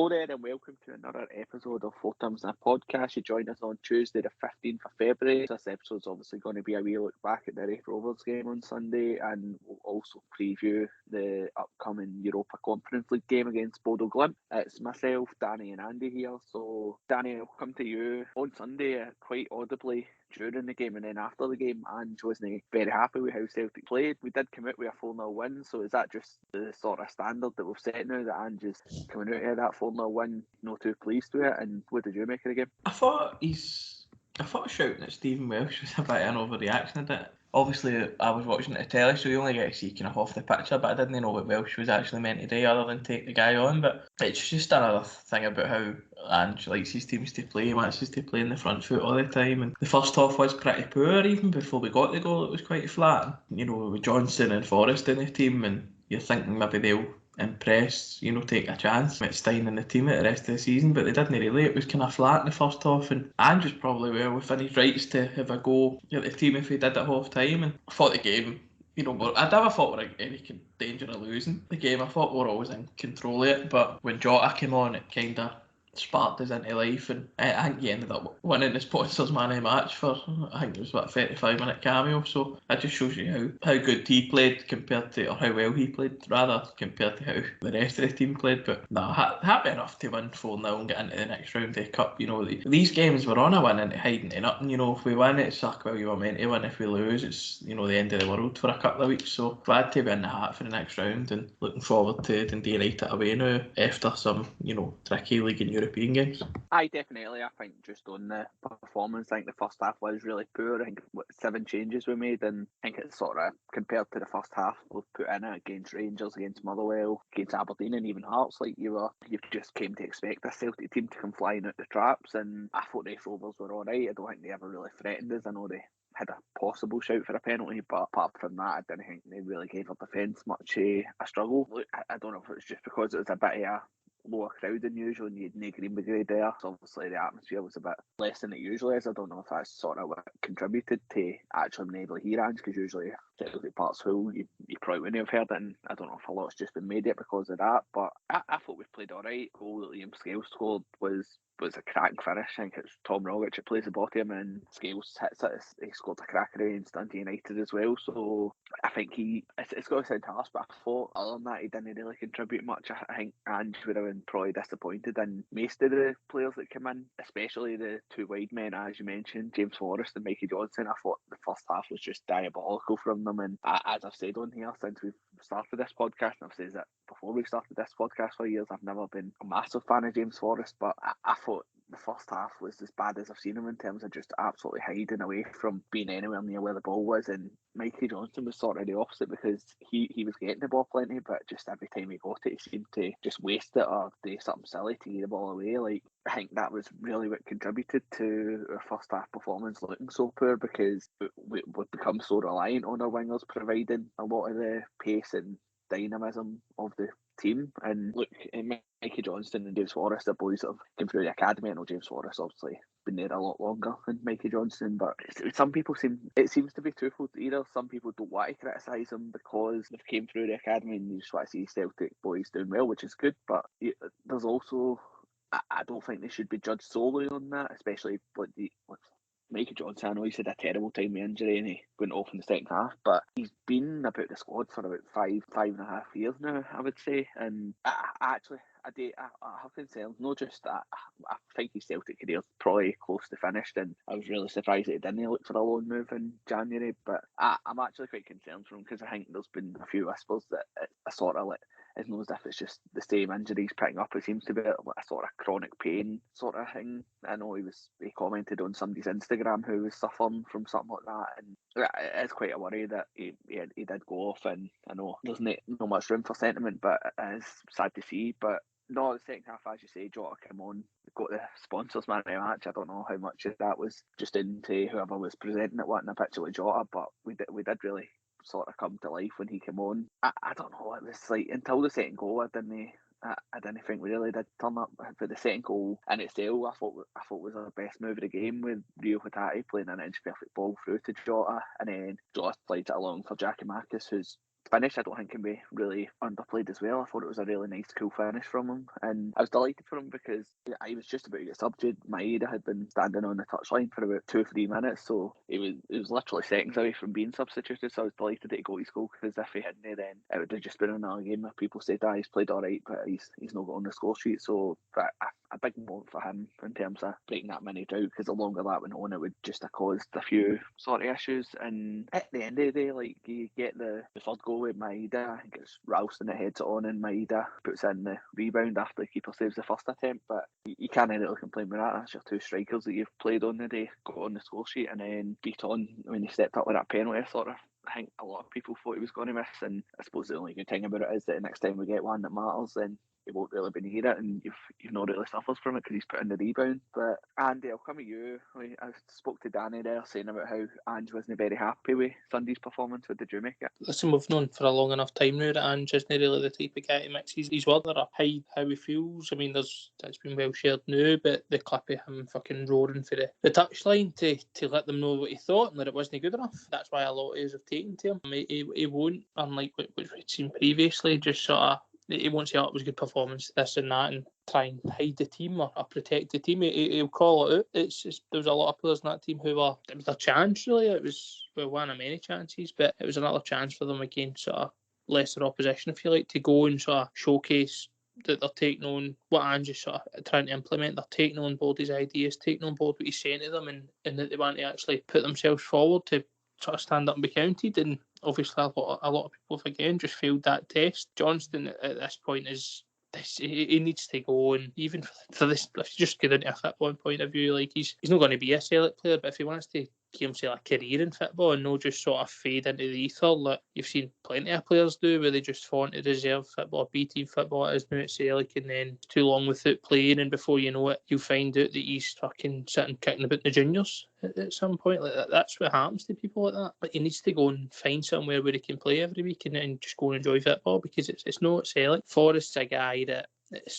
Hello there and welcome to another episode of 4TimsWeekly podcast. You join us on Tuesday the 15th of February. This episode's obviously going to be a wee look back at the Raith Rovers game on Sunday, and we'll also preview the upcoming Europa Conference League game against Bodo Glimt. It's myself, Danny and Andy here. So Danny, I'll come to you. On Sunday, quite audibly during the game and then after the game, Ange wasn't very happy with how Celtic played. We did come out with a 4-0 win, so is that just the sort of standard that we've set now, that Ange is coming out of that 4-0 win not too pleased with it? And what did you make of the game? I thought shouting at Stephen Welsh was a bit of an overreaction, didn't it? Obviously, I was watching it on telly, so you only get to see kind of off the picture, but I didn't know what Welsh was actually meant to do other than take the guy on. But it's just another thing about how Ange likes his teams to play. He wants us to play in the front foot all the time. And the first half was pretty poor. Even before we got the goal, it was quite flat. You know, with Johnson and Forrest in the team, and you're thinking maybe they'll impress, take a chance with Stein in the team at the rest of the season, but they didn't really. It was kind of flat in the first half, and Andrew's probably well within his rights to have a go at the team if he did at half time. And I thought the game, I never thought we were in any danger of losing the game. I thought we were always in control of it, but when Jota came on, it kind of sparked us into life, and I think he ended up winning the sponsors man of the match for, I think it was a 35-minute cameo. So that just shows you how good he played compared to, or how well he played rather, compared to how the rest of the team played. But no, happy enough to win 4-0 and get into the next round of the cup. These games we're on a win into hiding to nothing. If we win, it's like, well, you were meant to win. If we lose, it's the end of the world for a couple of weeks. So glad to be in the hat for the next round, and looking forward to Dundee United away now after some tricky league and European games. Aye, definitely. I think just on the performance, I think the first half was really poor. I think 7 changes we made, and I think it's sort of, compared to the first half we've put in it against Rangers, against Motherwell, against Aberdeen and even Hearts, like you just came to expect a Celtic team to come flying out the traps. And I thought Raith Rovers were alright. I don't think they ever really threatened us. I know they had a possible shout for a penalty, but apart from that, I didn't think they really gave our defence much a struggle. Look, I don't know if it was just because it was a bit of a lower crowd than usual and you had no Green Brigade there, so obviously the atmosphere was a bit less than it usually is. I don't know if that's sort of what contributed to actually being able to hear Ange, because usually if Celtic Park's full, you probably wouldn't have heard it, and I don't know if a lot's just been made it because of that. But I thought we played alright. The goal that Liam Scales scored was a cracking finish. I think it's Tom Rogic that plays the bottom, and Scales hits it. He scored a cracker against Dundee United as well. So I think it's got to sound harsh, but I thought other than that he didn't really contribute much. I think Ange would have been probably disappointed in most of the players that come in, especially the two wide men, as you mentioned, James Forrest and Mikey Johnson. I thought the first half was just diabolical from them, and as I've said on here since we've started this podcast, and I've said that before we started this podcast for years, I've never been a massive fan of James Forrest, but I thought the first half was as bad as I've seen him in terms of just absolutely hiding away from being anywhere near where the ball was. And Mikey Johnson was sort of the opposite, because he was getting the ball plenty, but just every time he got it, he seemed to just waste it or do something silly to get the ball away. Like, I think that was really what contributed to our first half performance looking so poor, because we've become so reliant on our wingers providing a lot of the pace and dynamism of the team. And look, Mikey Johnston and James Forrest, the boys that have come through the academy. I know James Forrest obviously been there a lot longer than Mikey Johnston, but some people seems to be twofold. Either some people don't want to criticise them because they've came through the academy and you just want to see Celtic boys doing well, which is good, but there's also, I don't think they should be judged solely on that, especially like Mikey Johnson. I know he's had a terrible time with injury and he went off in the second half, but he's been about the squad for about five and a half years now, I would say. And I have concerns, not just that. I think his Celtic career's probably close to finished, and I was really surprised that he didn't look for a loan move in January. But I'm actually quite concerned for him, because I think there's been a few whispers that it's sort of like, it's not as if it's just the same injuries picking up. It seems to be a sort of chronic pain sort of thing. I know he commented on somebody's Instagram who was suffering from something like that, and it's quite a worry that he did go off. And I know there's not much room for sentiment, but it is sad to see. But no, the second half, as you say, Jota came on, got the sponsors man of the match. I don't know how much of that was just into whoever was presenting it wanting a picture with Jota, but we did really sort of come to life when he came on. I don't know, it was like until the second goal, I didn't think we really did turn up. For the second goal in itself, I thought was our best move of the game, with Rio Hatate playing an inch perfect ball through to Jota, and then Jota slides it along for Jackie Marcus, who's finish, I don't think, can be really underplayed as well. I thought it was a really nice, cool finish from him, and I was delighted for him because he was just about to get subdued. Maeda had been standing on the touchline for about 2-3 minutes, so he was literally seconds away from being substituted. So I was delighted that he got his goal, because if he hadn't, then it would have just been another game where people said, he's played all right, but he's not got on the score sheet. So a big moment for him in terms of breaking that many drought, because the longer that went on, it would just have caused a few sort of issues. And at the end of the day, like, you get the third goal with Maeda. I think it's Ralston that heads it on, and Maeda puts in the rebound after the keeper saves the first attempt. But you can't really complain with that. That's your two strikers that you've played on the day, got on the score sheet, and then beat on when he stepped up with that penalty. I think a lot of people thought he was going to miss, and I suppose the only good thing about it is that the next time we get one that matters, then he won't really be near it, and you've not really suffers from it because he's put in the rebound. But Andy, I'll come at you. I spoke to Danny there saying about how Ange wasn't very happy with Sunday's performance. What did you make it? Listen, we've known for a long enough time now that Ange isn't really the type of guy to mix his word or hide how he feels. I mean, it's been well shared now, but the clip of him fucking roaring for the touchline to let them know what he thought and that it wasn't good enough. That's why a lot of us have taken to him. He won't, unlike what we've seen previously, just sort of, he won't say, it was a good performance, this and that, and try and hide the team or protect the team. He'll call it out. There was a lot of players in that team who were, it was their chance, really. It was one of many chances, but it was another chance for them against sort of lesser opposition, if you like, to go and sort of showcase that they're taking on what Ange is sort of trying to implement. They're taking on board his ideas, taking on board what he's saying to them, and that they want to actually put themselves forward to sort of stand up and be counted. And obviously a lot of people have again just failed that test. Johnston at this point he needs to go, and even for this, if you just get into a football point of view, like he's not going to be a Celtic player, but if he wants to give himself a career in football and not just sort of fade into the ether like you've seen plenty of players do, where they just fall into reserve football, B team football as now at Celtic, and then too long without playing, and before you know it, you'll find out that he's fucking sitting kicking about in the juniors at some point. Like that's what happens to people like that. But he needs to go and find somewhere where he can play every week and just go and enjoy football, because it's not at Celtic. Forrest's a guy that,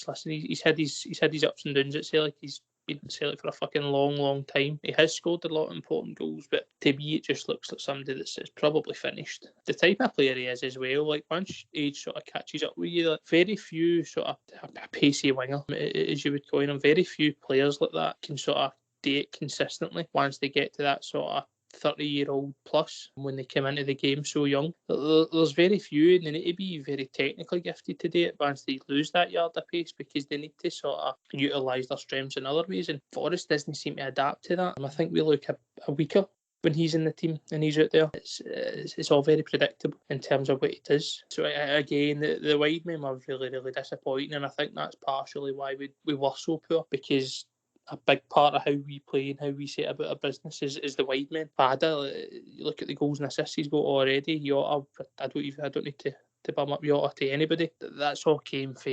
listen, he's had his ups and downs at Celtic. He's been at Celtic for a fucking long time. He has scored a lot of important goals, but to me it just looks like somebody that's probably finished. The type of player he is as well, like once age sort of catches up with you, like very few sort of a pacey winger, as you would call him, very few players like that can sort of do it consistently once they get to that sort of 30-year-old plus when they come into the game so young. There's very few, and they need to be very technically gifted to do it once they lose that yard of pace, because they need to sort of utilise their strengths in other ways, and Forrest doesn't seem to adapt to that. And I think we look a weaker when he's in the team and he's out there. It's all very predictable in terms of what he does. So again, the wide men were really disappointing, and I think that's partially why we were so poor, because a big part of how we play and how we set about our business is the wide men. Fada, you look at the goals and assists he's got already. Jota, I don't need to bum up Jota to anybody. That's all came for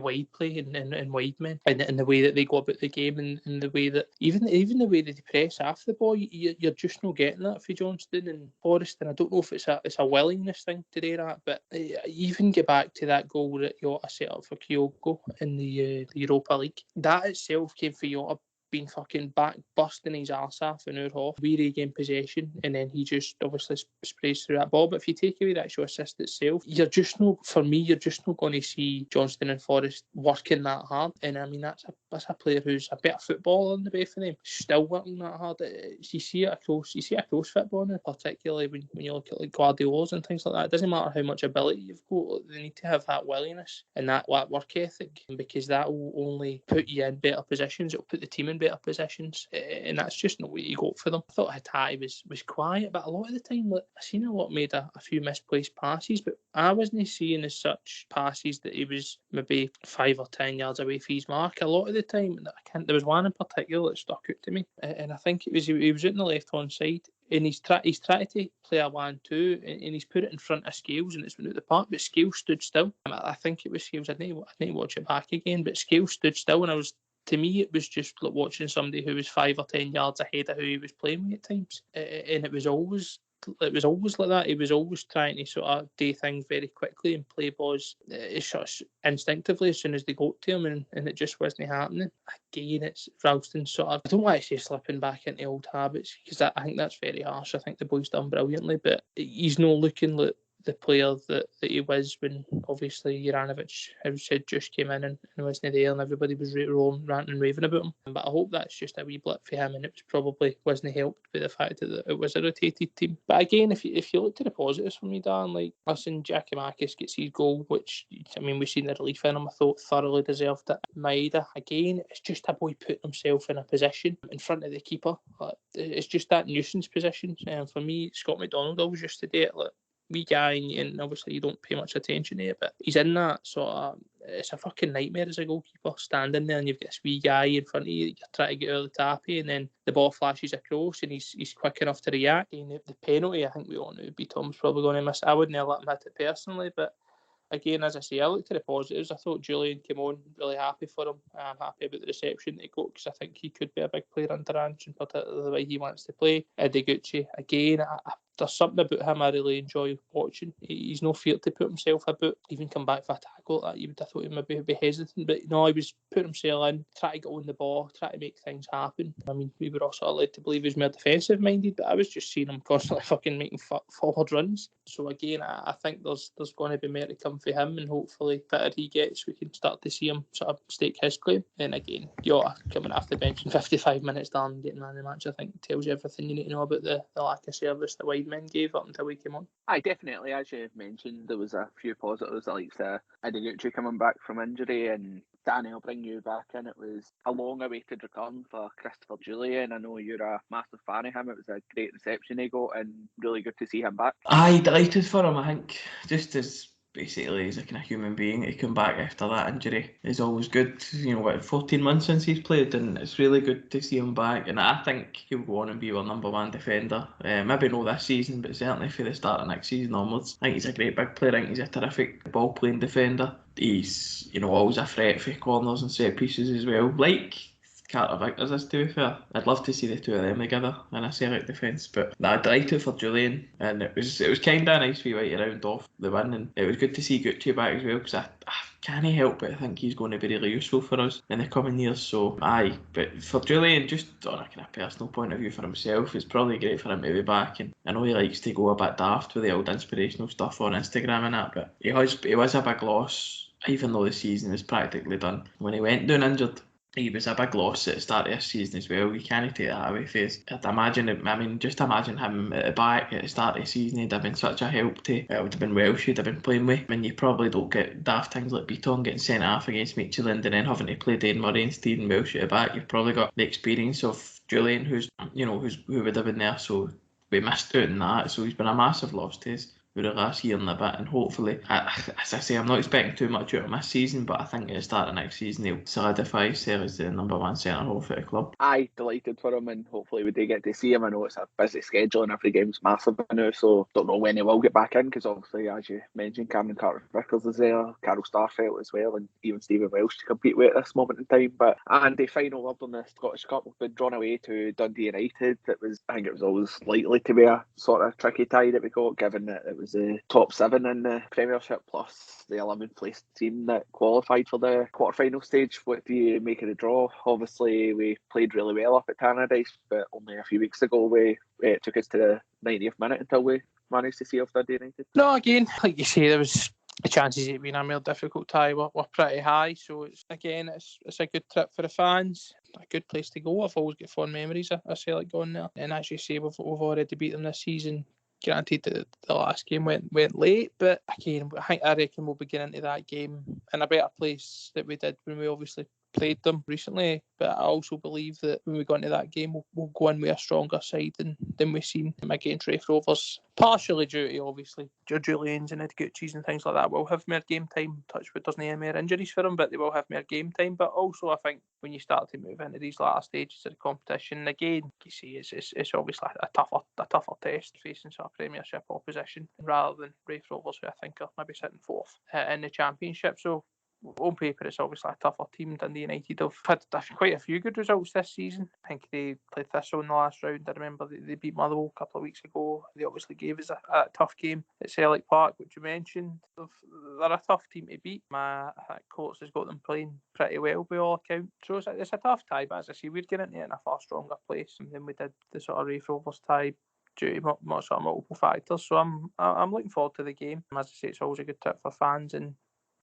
wide play and wide men, and the way that they go about the game, and the way that even the way that they press off the ball, you're just not getting that for Johnston and Forrest. And I don't know if it's a willingness thing to do that, but even get back to that goal that Jota set up for Kyogo in the Europa League. That itself came for Jota been fucking back busting his arse off an hour off. We regain possession, and then he just obviously sprays through that ball. But if you take away the actual assist itself, you're just not going to see Johnston and Forrest working that hard. And I mean, that's a player who's a better footballer than the both of them, still working that hard. You see it across football now, particularly when you look at like Guardiola's and things like that. It doesn't matter how much ability you've got, they need to have that willingness and that work ethic, because that will only put you in better positions. It'll put the team in better positions, and that's just not what you got for them. I thought Hatate was quiet, but a lot of the time, like, I seen a lot made a few misplaced passes, but I wasn't seeing as such passes that he was maybe 5 or 10 yards away from his mark. A lot of the time, there was one in particular that stuck out to me, and I think it was he was out on the left hand side, and he's tried to play a 1-2, and he's put it in front of Scales, and it's went out the park, but Scales stood still. I think it was Scales. I need to watch it back again, but Scales stood still, and to me, it was just like watching somebody who was 5 or 10 yards ahead of who he was playing with at times, and it was always like that. He was always trying to sort of do things very quickly and play balls sort of instinctively as soon as they got to him, and it just wasn't happening. Again, it's Ralston sort of, I don't want to say slipping back into old habits, because I think that's very harsh. I think the boy's done brilliantly, but he's not looking like the player that he was when obviously Juranovic had just came in and wasn't there and everybody was ranting and raving about him. But I hope that's just a wee blip for him, and it was probably wasn't helped by the fact that it was a rotated team. But again, if you look to the positives for me, Dan, like listen, Giacomakis gets his goal, which I mean we've seen the relief in him. I thought thoroughly deserved it. Maeda, again, it's just a boy putting himself in a position in front of the keeper. It's just that nuisance position. And for me, Scott McDonald always used to do it. Like, wee guy, and obviously you don't pay much attention to it, but he's in that sort of. It's a fucking nightmare as a goalkeeper standing there, and you've got this wee guy in front of you that you're trying to get early tappy, and then the ball flashes across, and he's quick enough to react. And the penalty, I think we all knew Tom's probably going to miss. I wouldn't have let him hit it personally, but again, as I say, I looked at the positives. I thought Jullien came on really happy for him. I'm happy about the reception that he got because I think he could be a big player under Ange, in particular the way he wants to play. Ideguchi, again, there's something about him I really enjoy watching. He's no fear to put himself about, even come back for a tackle like that. You would have thought he maybe be hesitant, but no, he was putting himself in, trying to get on the ball, trying to make things happen. I mean, we were also led to believe he was more defensive minded, but I was just seeing him constantly fucking making forward runs. So again, I think there's going to be more to come for him, and hopefully fitter he gets, we can start to see him sort of stake his claim. And again, Jota coming off the bench in 55 minutes down, getting man of the match, I think tells you everything you need to know about the lack of service the Wideman gave up until we came on. Aye, definitely. As you mentioned, there was a few positives like Ideguchi coming back from injury, and Danny will bring you back in. It was a long-awaited return for Christopher Jullien. I know you're a massive fan of him. It was a great reception he got, and really good to see him back. Aye, delighted for him. I think just as basically as a kind of human being to come back after that injury is always good. 14 months since he's played, and it's really good to see him back, and I think he'll go on and be our number one defender. Maybe not this season, but certainly for the start of next season onwards. I think he's a great big player. I think he's a terrific ball playing defender. He's always a threat for corners and set pieces as well, like Carter Vickers is, to be fair. I'd love to see the two of them together in a Celtic defence, but I'm delighted for Jullien, and it was kind of a nice wee way to round off the win, and it was good to see Gucci back as well, because I can't help but I think he's going to be really useful for us in the coming years. So aye, but for Jullien, just on a kind of personal point of view for himself, it's probably great for him to be back, and I know he likes to go a bit daft with the old inspirational stuff on Instagram and that, but he was a big loss, even though the season was practically done. When he went down injured, he was a big loss at the start of this season as well. You can't take that away from us. Just imagine him at the back at the start of the season. He'd have been such a help to. It would have been Welsh he'd have been playing with. I mean, you probably don't get daft things like Beaton getting sent off against Midtjylland and then having to play Dane Murray and Stephen Welsh at the back. You've probably got the experience of Jullien, who would have been there. So we missed out on that. So he's been a massive loss to us for the last year and a bit, and hopefully, as I say, I'm not expecting too much out of this season, but I think at the start of next season he'll solidify himself as the number one centre half at the club. Aye, delighted for him, and hopefully we do get to see him. I know it's a busy schedule and every game's massive now, so don't know when he will get back in, because obviously, as you mentioned, Cameron Carter-Vickers is there, Carol Starfelt as well, and even Stephen Welsh to compete with at this moment in time. But the final word on the Scottish Cup, we've been drawn away to Dundee United. I think it was always likely to be a sort of tricky tie that we got, given that it was the top 7 in the Premiership plus the 11th place team that qualified for the quarter-final stage. What do you make of the draw? Obviously, we played really well up at Tannadice, but only a few weeks ago it took us to the 90th minute until we managed to see off Dundee United. No, again, like you say, there was the chances of it being a more difficult tie were pretty high. So it's a good trip for the fans, a good place to go. I've always got fond memories of Celtic going there. And as you say, we've already beat them this season. Granted that the last game went late, but again, I reckon we'll be getting into that game in a better place than we did when we obviously played them recently. But I also believe that when we go into that game, we'll go in with a stronger side than we've seen against Raith Rovers. Partially due to obviously Jullien's and Gucci's and things like that will have more game time. Touchwood doesn't have more injuries for them, but they will have more game time. But also I think when you start to move into these latter stages of the competition, again, you see it's obviously a tougher test facing sort of Premiership opposition rather than Raith Rovers, who I think are maybe sitting fourth in the Championship. So on paper, it's obviously a tougher team. Dundee United have had quite a few good results this season. I think they played Thistle in the last round. I remember they beat Motherwell a couple of weeks ago. They obviously gave us a tough game at Celtic Park, which you mentioned. They're a tough team to beat. Coates has got them playing pretty well by all accounts. So it's a tough tie, but as I say, we're getting into it in a far stronger place than we did the sort of Raith Rovers tie. due to multiple factors. So I'm looking forward to the game. As I say, it's always a good tip for fans, and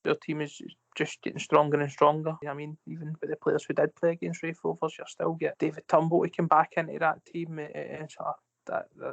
their team is just getting stronger and stronger. I mean, even with the players who did play against Raith Rovers, you still get David Turnbull to come back into that team.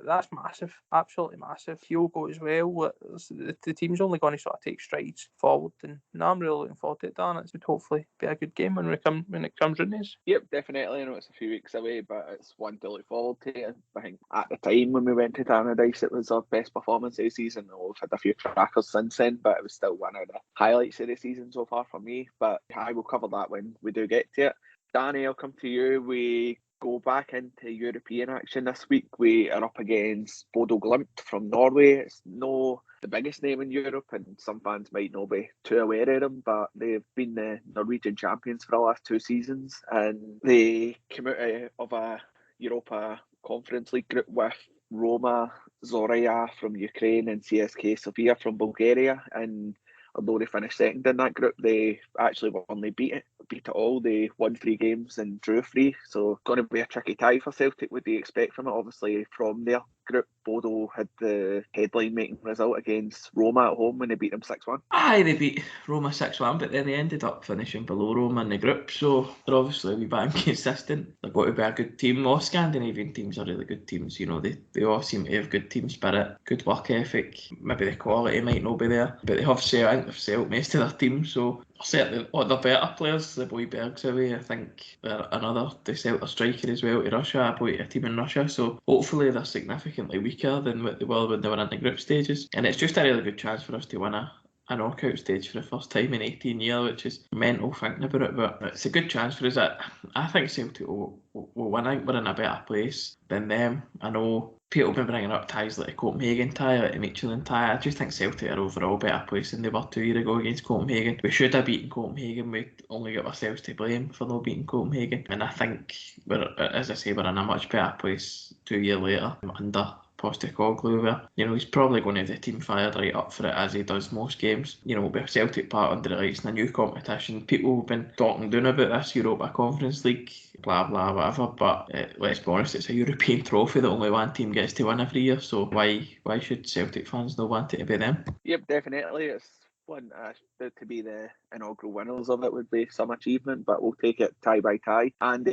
That's massive, absolutely massive. Kyogo as well. The team's only going to sort of take strides forward, and I'm really looking forward to it, Dan. It would hopefully be a good game when it comes round this. Yep, definitely. I know it's a few weeks away, but it's one to look forward to. I think at the time when we went to Tannadice, it was our best performance of the season. We've had a few crackers since then, but it was still one of the highlights of the season so far for me. But I will cover that when we do get to it. Danny, I'll come to you. We go back into European action this week. We are up against Bodo Glimt from Norway. It's no the biggest name in Europe, and some fans might not be too aware of them, but they've been the Norwegian champions for the last 2 seasons, and they came out of a Europa Conference League group with Roma, Zorya from Ukraine, and CSK Sofia from Bulgaria. And although they finished second in that group, they actually only beat it all. They won 3 games and drew 3. So going to be a tricky tie for Celtic. What do you expect from it? Obviously, from their group, Bodo had the headline-making result against Roma at home when they beat them 6-1. Aye, they beat Roma 6-1, but then they ended up finishing below Roma in the group, so they're obviously a wee bit inconsistent. They're going to be a good team. All Scandinavian teams are really good teams. You know, they all seem to have good team spirit, good work ethic. Maybe the quality might not be there, but they have set most of their team, so certainly one of the better players, the boy Berg's away. I think they're they sent a striker as well to Russia, a team in Russia, so hopefully they're significantly weaker than what they were when they were in the group stages, and it's just a really good chance for us to win a knockout stage for the first time in 18 years, which is mental thinking about it, but it's a good chance for us. I think Celtic will win. I think we're in a better place than them. I know people have been bringing up ties like the Copenhagen tie, like the Michelin tie. I just think Celtic are overall better place than they were 2 years ago against Copenhagen. We should have beaten Copenhagen. We only got ourselves to blame for not beating Copenhagen, and I think we're in a much better place 2 years later under Postecoglou, where, you know, he's probably going to have the team fired right up for it, as he does most games. You know, with Celtic part under the lights in a new competition, people have been talking down about this Europa Conference League, blah blah whatever, but let's be honest, it's a European trophy that only one team gets to win every year, so why should Celtic fans not want it to be them? Yep, definitely. It's one to be the inaugural winners of it would be some achievement, but we'll take it tie by tie. And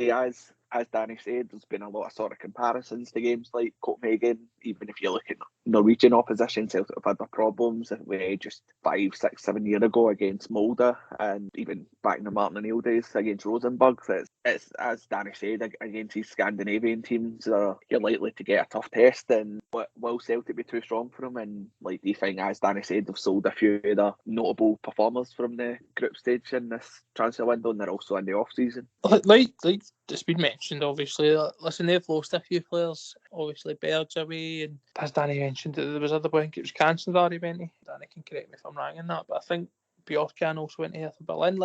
as Danny said, there's been a lot of sort of comparisons to games like Copenhagen. Even if you look at Norwegian opposition, Celtic have had their problems just 5, 6, 7 years ago against Molde, and even back in the Martin O'Neill days against Rosenborg. So it's as Danny said, against these Scandinavian teams, you're likely to get a tough test. And will Celtic be too strong for them? And do you think, as Danny said, they've sold a few of the notable performers from the group stage in this transfer window, and they're also in the off season? Like it's been mentioned, obviously. Listen, they've lost a few players. Obviously, Berg's away, and as Danny mentioned, there was other boy, I think it was Kansnadar he went to. Danny can correct me if I'm wrong in that, but I think Bjorkan also went to Hertha Berlin.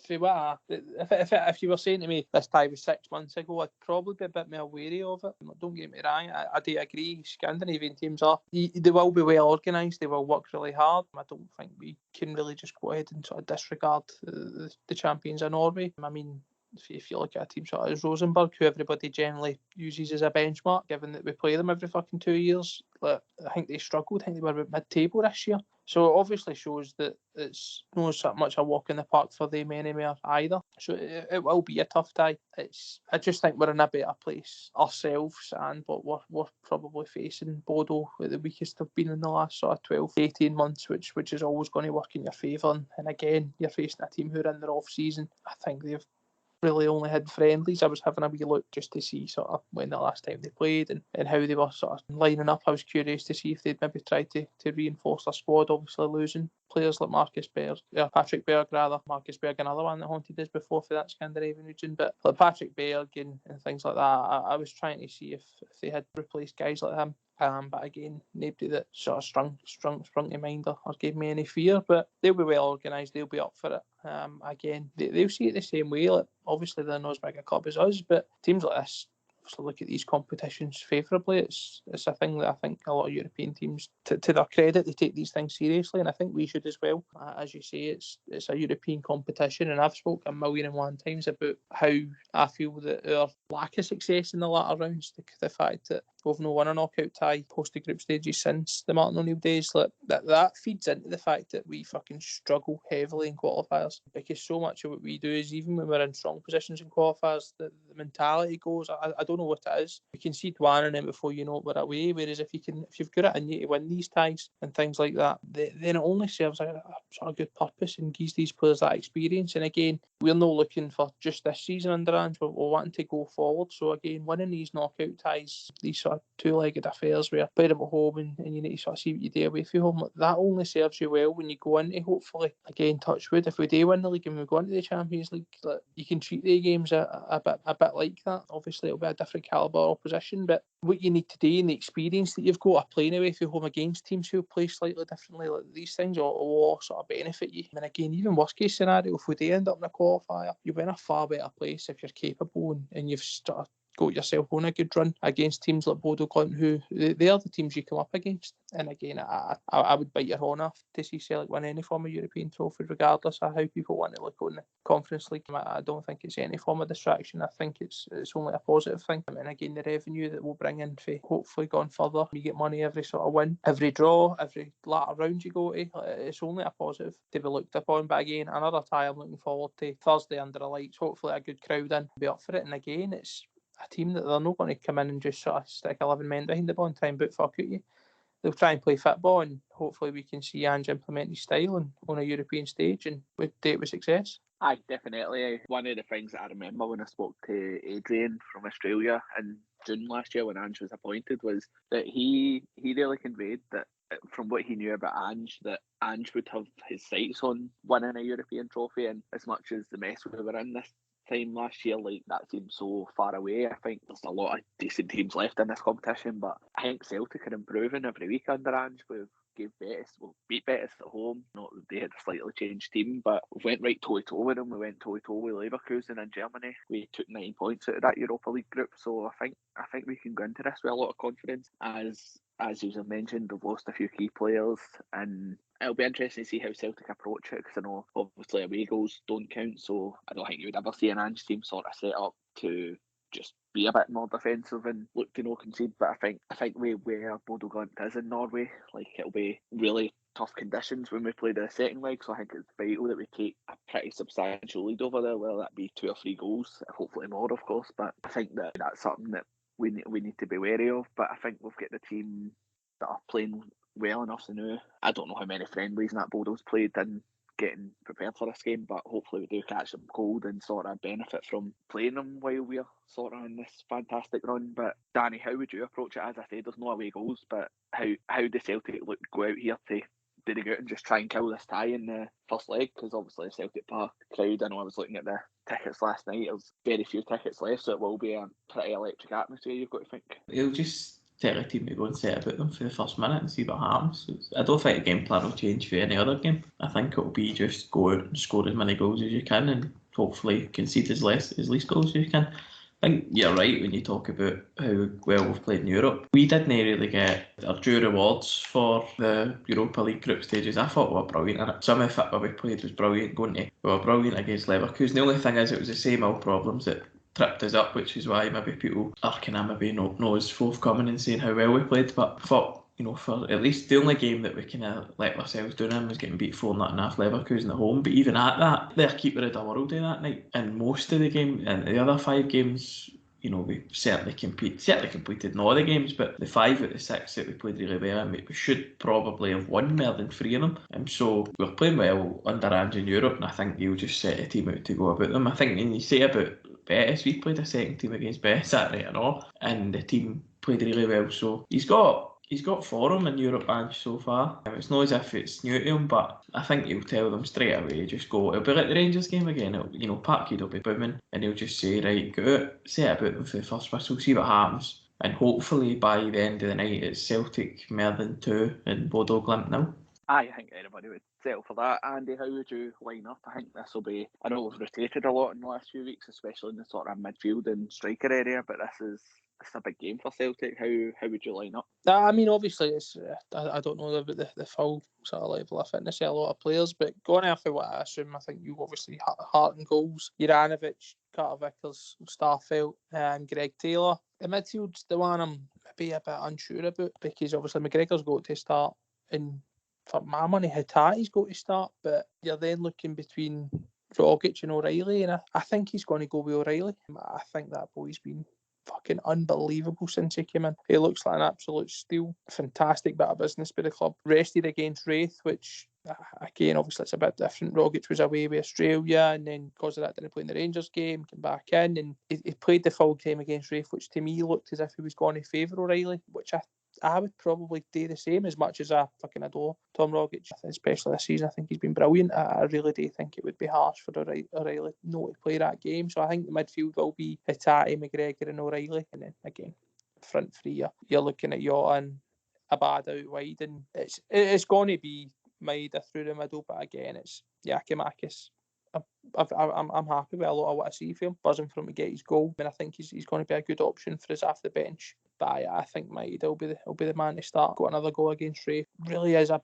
If you were saying to me this tie was 6 months ago, I'd probably be a bit more wary of it. Don't get me wrong, I do agree. Scandinavian teams they will be well organised, they will work really hard. I don't think we can really just go ahead and sort of disregard the champions of Norway. I mean, if you look at a team such as Rosenborg, who everybody generally uses as a benchmark, given that we play them every fucking 2 years, I think they struggled. I think they were about mid-table this year. So it obviously shows that it's not so much a walk in the park for them anymore either. So it will be a tough tie. I just think we're in a better place ourselves, and we're probably facing Bodo at the weakest have been in the last sort of 12 to 18 months, which is always going to work in your favour. And again, you're facing a team who are in their off-season. I think they've really only had friendlies. I was having a wee look just to see sort of when the last time they played and how they were sort of lining up. I was curious to see if they'd maybe tried to reinforce their squad, obviously losing players like Patrick Berg, Marcus Berg, another one that haunted us before for that Scandinavian region, but like Patrick Berg and things like that, I was trying to see if they had replaced guys like him. But again, nobody that sort of sprung to mind or gave me any fear. But they'll be well organised. They'll be up for it. Again, they'll see it the same way. Like, obviously, they're not as big a club as us, but teams like this obviously look at these competitions favourably. It's a thing that I think a lot of European teams, to their credit, they take these things seriously, and I think we should as well. As you say, it's a European competition, and I've spoken 1,000,001 times about how I feel that our lack of success in the latter rounds, the fact that we've not won a knockout tie post the group stages since the Martin O'Neill days, that feeds into the fact that we fucking struggle heavily in qualifiers, because so much of what we do is, even when we're in strong positions in qualifiers, the mentality goes, I don't know what it is. We concede one and then before you know it, we're away. Whereas if you've got it in you to win these ties and things like that, then it only serves a sort of good purpose and gives these players that experience. And again, we're not looking for just this season under Ange, we're wanting to go forward. So again, winning these knockout ties, these sort of two-legged affairs where play them at home and you need to sort of see what you do away from home, that only serves you well when you go into, hopefully, again, touch wood, if we do win the league and we go into the Champions League, you can treat the games a bit like that. Obviously, it'll be a different calibre opposition, but what you need to do and the experience that you've got of playing away from home against teams who play slightly differently, like these things will all sort of benefit you. And again, even worst case scenario, if we do end up in a qualifier, you'll be in a far better place if you're capable and you've sort of got yourself on a good run against teams like Bodo Glimt, who they are the teams you come up against. And again, I would bite your horn off to see Celtic win any form of European trophy, regardless of how people want to look on the Conference League. I don't think it's any form of distraction. I think it's only a positive thing. And again, the revenue that we'll bring in for hopefully going further, you get money every sort of win, every draw, every latter round you go to. It's only a positive to be looked upon. But again, another tie I'm looking forward to. Thursday under the lights, hopefully a good crowd in, be up for it. And again, it's a team that they're not going to come in and just sort of stick 11 men behind the ball and try and boot fuck at you. They'll try and play football, and hopefully we can see Ange implement his style on a European stage and we'd do it with success. Aye, definitely. One of the things that I remember when I spoke to Adrian from Australia in June last year when Ange was appointed was that he really conveyed that from what he knew about Ange, that Ange would have his sights on winning a European trophy, and as much as the mess we were in this time last year, like, that seems so far away. I think there's a lot of decent teams left in this competition, but I think Celtic are improving every week under Ange. We've beat Betis at home. Not that they had a slightly changed team, but we went right toe-to-toe with them. We went toe-to-toe with Leverkusen in Germany. We took 9 points out of that Europa League group, so I think we can go into this with a lot of confidence. As you have mentioned, we've lost a few key players, and it'll be interesting to see how Celtic approach it, because I know obviously away goals don't count, so I don't think you would ever see an Ange team sort of set up to just be a bit more defensive and look to no concede. But I think where Bodo Glimt is in Norway, like, it'll be really tough conditions when we play the second leg, so I think it's vital that we take a pretty substantial lead over there, whether that be 2 or 3 goals, hopefully more, of course. But I think that's something that we need to be wary of. But I think we've got the team that are playing well enough to know. I don't know how many friendlies that Bodo's played in getting prepared for this game, but hopefully we do catch them cold and sort of benefit from playing them while we're sort of in this fantastic run. But Danny, how would you approach it? As I said, there's no away goals, but how do Celtic go out here to do they go out and just try and kill this tie in the first leg? Because obviously the Celtic Park crowd, I know I was looking at the tickets last night, there's very few tickets left, so it will be a pretty electric atmosphere, you've got to think. He'll just tell a team to go and set about them for the first minute and see what happens. I don't think the game plan will change for any other game. I think it'll be just go out and score as many goals as you can and hopefully concede as least goals as you can. I think you're right when you talk about how well we've played in Europe. We didn't really get our due rewards for the Europa League group stages. I thought we were brilliant in it. Some of the football we played was brilliant. We were brilliant against Leverkusen. The only thing is it was the same old problems that tripped us up, which is why maybe people are kind of maybe not as forthcoming and saying how well we played. But I thought, for at least the only game that we kind of let ourselves down in was getting beat 4-0 Leverkusen at home. But even at that, their keeper had a worldie that night. And most of the game, and the other 5 games, we certainly completed in all the games, but the 5 out of 6 that we played really well, and we should probably have won more than 3 of them. And so we're playing well under Ange in Europe, and I think he'll just set a team out to go about them. I think when you say about Betis, we played a second team against Betis that night and all, and the team played really well. So he's got form in Europe, Ange, so far. It's not as if it's new to him, but I think he'll tell them straight away, just go. It'll be like the Rangers game again. Parkhead will be booming, and he'll just say, right, go out, set about them for the first whistle, see what happens. And hopefully by the end of the night, it's Celtic more than 2 and Bodo Glimt 0. I think anybody would settle for that. Andy, how would you line up? I think this will be, I know we've rotated a lot in the last few weeks, especially in the sort of midfield and striker area, but it's a big game for Celtic. How would you line up? I mean, obviously, it's I don't know about the full sort of level of fitness of a lot of players, but going after what I assume, I think you obviously Hart and goals, Juranovic, Carter Vickers, Starfelt, and Greg Taylor. The midfield's the one I'm maybe a bit unsure about, because obviously McGregor's got to start, and for my money, Hatate's got to start, but you're then looking between Rogic and O'Reilly, and I think he's going to go with O'Reilly. I think that boy's been fucking unbelievable since he came in. He looks like an absolute steal. Fantastic bit of business by the club. Rested against Raith, which again, obviously it's a bit different. Rogic was away with Australia, and then because of that didn't play in the Rangers game, came back in, and he played the full game against Raith, which to me looked as if he was going to favour O'Reilly, which I would probably do the same, as much as I fucking adore Tom Rogic, especially this season. I think he's been brilliant. I really do think it would be harsh for O'Reilly not to play that game. So I think the midfield will be Hatate, McGregor and O'Reilly. And then again, front three, you're looking at Jota and Abad out wide. And it's going to be Maeda through the middle. But again, it's Yakimakis. I'm happy with a lot of what I see for him. Buzzing for him to get his goal. And I think he's going to be a good option for us off the bench. But I think Maeda will be the man to start. Got another goal against Raith. Really is a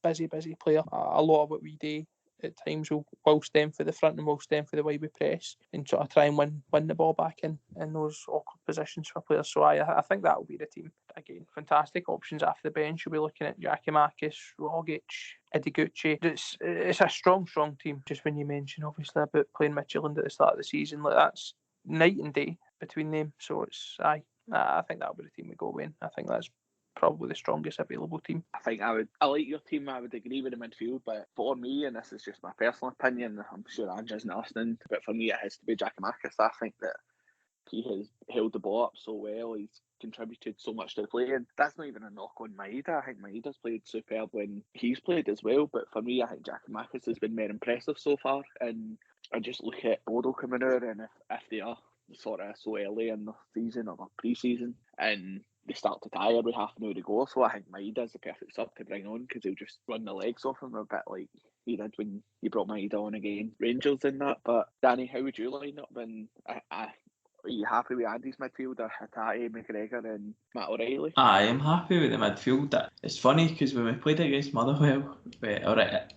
busy player. A lot of what we do at times will stem for the front and will stem for the way we press and sort of try and win the ball back in those awkward positions for players. So I think that will be the team. Again, fantastic options after the bench. You'll be looking at Yakimakis, Rogic, Idiguchi. It's a strong team. Just when you mention obviously about playing Midtjylland at the start of the season, like that's night and day between them. So I think that'll be the team we go in. I think that's probably the strongest available team. I like your team. I would agree with the midfield, but for me, and this is just my personal opinion, I'm sure Andrew's not listening, but for me it has to be Giakoumakis. I think that he has held the ball up so well. He's contributed so much to the play, and that's not even a knock on Maeda. I think Maeda's played superb when he's played as well, but for me, I think Giakoumakis has been more impressive so far. And I just look at Bodo coming out, and if they are sort of so early in the season or the pre-season and they start to tire with half an hour to go, so I think Maeda's the perfect sub to bring on, because he'll just run the legs off him a bit like he did when he brought Maeda on again Rangers in that. But Danny, how would you line up? And are you happy with Andy's midfield? Hatate, McGregor and Matt O'Reilly? I am happy with the midfield. It's funny because when we played against Motherwell,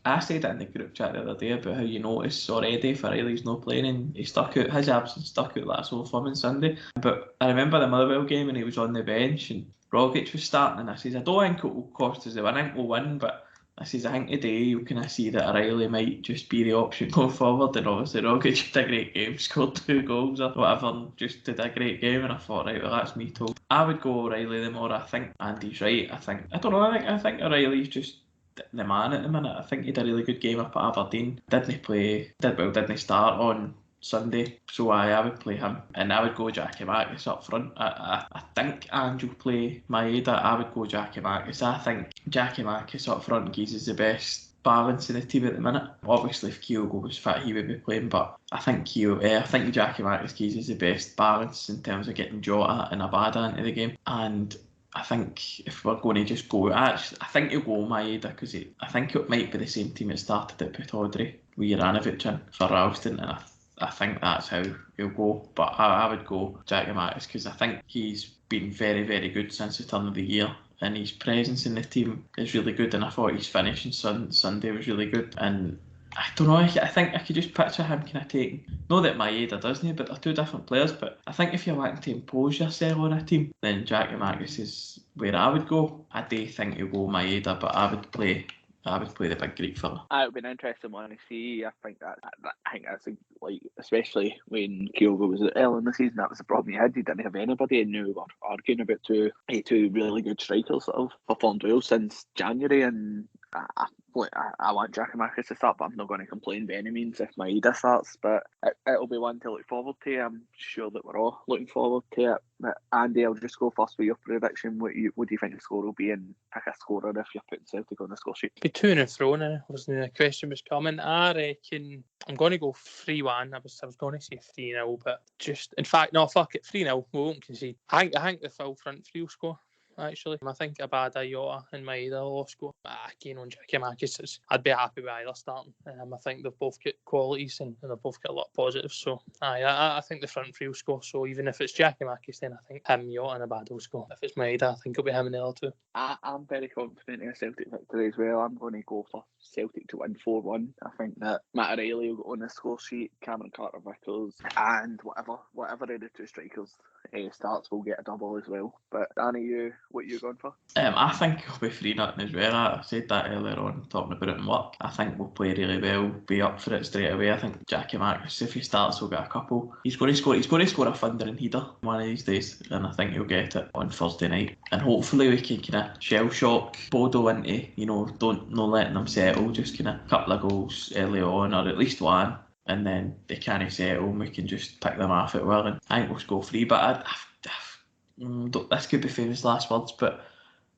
I said it in the group chat the other day about how you notice already if O'Reilly's not playing, and his absence stuck out that sore thumb on Sunday. But I remember the Motherwell game and he was on the bench and Rogic was starting, and I says, I don't think it will cost us the win. I think we'll win, but I think today you can see that O'Reilly might just be the option going forward. And obviously Rogic did a great game, scored 2 goals or whatever, and just did a great game. And I thought, right, well, that's me too. I would go O'Reilly the more. I think Andy's right. I think O'Reilly's just the man at the minute. I think he did a really good game up at Aberdeen. Didn't start on Sunday, so I would play him, and I would go Giakoumakis up front. I think Ange will play Maeda. I would go Giakoumakis. I think Giakoumakis up front gives us the best balance in the team at the minute. Obviously, if Kyogo was fit, he would be playing, but I think Giakoumakis gives us the best balance in terms of getting Jota and Abada into the game. And I think if we're going to just go, I think he'll go Maeda, because I think it might be the same team that started at Pittodrie with Juranovic in for Ralston, and I think that's how he'll go. But I would go Giakoumakis, because I think he's been very, very good since the turn of the year, and his presence in the team is really good, and I thought his finish on Sunday was really good. And I don't know, I think I could just picture him kind of taking, not that Maeda doesn't, but they're 2 different players, but I think if you're wanting to impose yourself on a team, then Giakoumakis is where I would go. I do think he'll go Maeda, but I would play the big Greek fella. It would be an interesting one to see. I think that's like, especially when Kyogo was early in the season, that was the problem he had. He didn't have anybody, and now we're arguing about two really good strikers that have performed well since January. And I want Giakoumakis to start, but I'm not going to complain by any means if Maeda starts. But it'll be one to look forward to. I'm sure that we're all looking forward to it. But Andy, I'll just go first with your prediction. What do you think the score will be, and pick a scorer if you're putting Celtic on the score sheet? Be to and fro now. The question was coming. I reckon I'm going to go 3-1. I was going to say 3-0, but just, in fact, no, fuck it, 3-0. We won't concede. I think the full front three will score. actually. I think Abada, Jota and Maeda all score. Kane on Giakoumakis, I'd be happy with either starting. I think they've both got qualities and they've both got a lot of positives. So I think the front three will score. So even if it's Giakoumakis, then I think him, Jota and Abada will score. If it's Maeda, I think it'll be him and the other two. I'm very confident in a Celtic victory as well. I'm going to go for Celtic to win 4-1. I think that Matt O'Reilly will go on the score sheet, Cameron Carter-Vickers, and whatever of the two strikers starts will get a double as well. But Danny, what are you going for? I think it'll be 3-0 as well. I said that earlier on, talking about it in work. I think we'll play really well, be up for it straight away. I think Giakoumakis, if he starts, will get a couple. He's going to score a thundering header one of these days, and I think he'll get it on Thursday night. And hopefully we can kind of shell shock Bodo into, not letting them settle, just kind of a couple of goals early on, or at least one, and then they can't settle and we can just pick them off at will. And I think we'll score 3, but this could be famous last words, but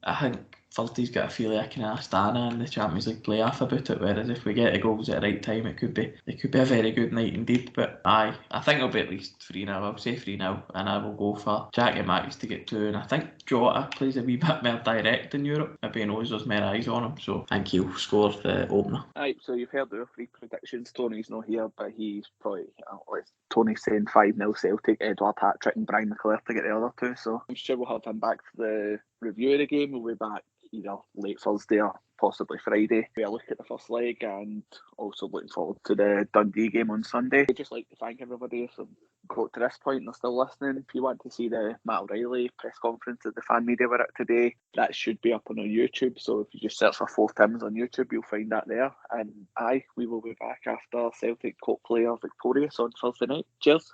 I think Furty's got a feeling I can Astana in the Champions League playoff about it, whereas if we get the goals at the right time, it could be a very good night indeed. But I think it'll be at least 3-0. I'll say 3-0, and I will go for Giakoumakis to get 2. And I think Jota plays a wee bit more direct in Europe. Maybe he knows there's more eyes on him, so I think he'll score the opener. Right, so you've heard our 3 predictions. Tony's not here, but he's probably Tony's saying 5-0 Celtic, Edward hat-trick and Brian McClure to get the other 2. So I'm sure we'll have him back for the review of the game. We'll be back either late Thursday or possibly Friday. We'll look at the first leg and also looking forward to the Dundee game on Sunday. I'd just like to thank everybody if they've got to this point and they're still listening. If you want to see the Matt O'Reilly press conference that the fan media were at today, that should be up on our YouTube. So if you just search for 4Tims on YouTube, you'll find that there. And we will be back after Celtic Court player victorious on Thursday night. Cheers.